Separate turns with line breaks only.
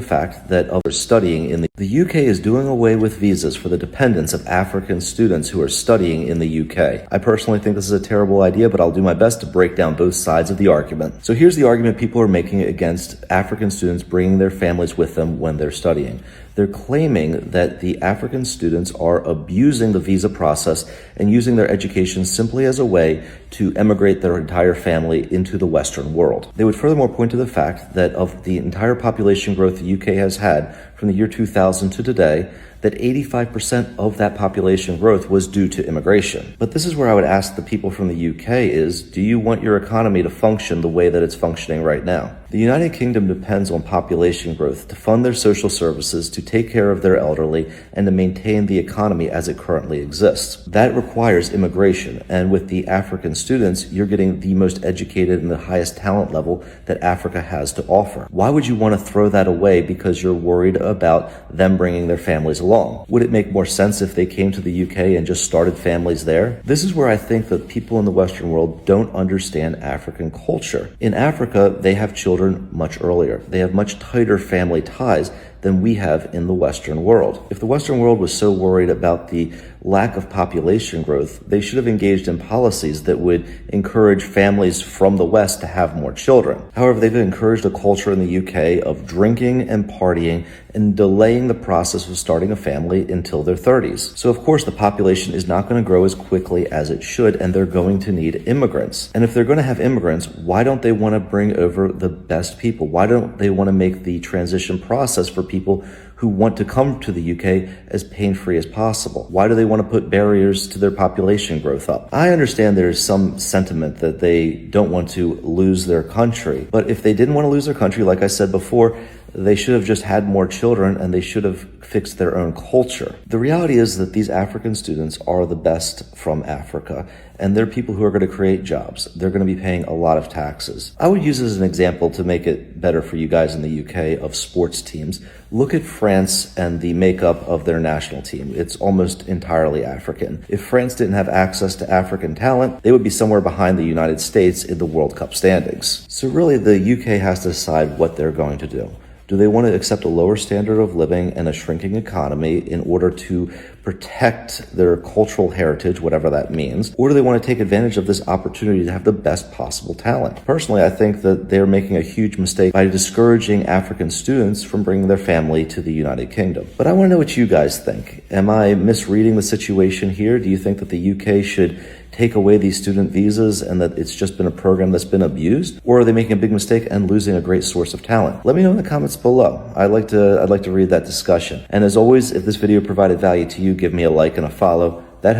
fact that others studying in the UK is doing away with visas for the dependents of African students who are studying in the UK. I personally think this is a terrible idea, but I'll do my best to break down both sides of the argument. So here's the argument people are making against African students bringing their families with them when they're studying. They're claiming that the African students are abusing the visa process and using their education simply as a way to emigrate their entire family into the Western world. They would furthermore point to the fact that of the entire population growth the UK has had from the year 2000 to today, that 85% of that population growth was due to immigration. But this is where I would ask the people from the UK is, do you want your economy to function the way that it's functioning right now? The United Kingdom depends on population growth to fund their social services, to take care of their elderly, and to maintain the economy as it currently exists. That requires immigration, and with the African students, you're getting the most educated and the highest talent level that Africa has to offer. Why would you want to throw that away because you're worried about them bringing their families along? Would it make more sense if they came to the UK and just started families there? This is where I think that people in the Western world don't understand African culture. In Africa, they have children much earlier. They have much tighter family ties than we have in the Western world. If the Western world was so worried about the lack of population growth, they should have engaged in policies that would encourage families from the West to have more children. However, they've encouraged a culture in the UK of drinking and partying and delaying the process of starting a family until their 30s. So of course, the population is not going to grow as quickly as it should, and they're going to need immigrants. And if they're going to have immigrants, why don't they want to bring over the best people? Why don't they want to make the transition process for people who want to come to the UK as pain-free as possible? Why do they want to put barriers to their population growth up? I understand there's some sentiment that they don't want to lose their country, but if they didn't want to lose their country, like I said before, they should have just had more children and they should have fixed their own culture. The reality is that these African students are the best from Africa, and they're people who are going to create jobs. They're going to be paying a lot of taxes. I would use this as an example to make it better for you guys in the UK of sports teams. Look at France and the makeup of their national team. It's almost entirely African. If France didn't have access to African talent, they would be somewhere behind the United States in the World Cup standings. So really, the UK has to decide what they're going to do. Do they want to accept a lower standard of living and a shrinking economy in order to protect their cultural heritage, whatever that means? Or do they want to take advantage of this opportunity to have the best possible talent? Personally, I think that they're making a huge mistake by discouraging African students from bringing their family to the United Kingdom. But I want to know what you guys think. Am I misreading the situation here? Do you think that the UK should take away these student visas and that it's just been a program that's been abused? Or are they making a big mistake and losing a great source of talent? Let me know in the comments below. I'd like to read that discussion. And as always, if this video provided value to you, give me a like and a follow. That helps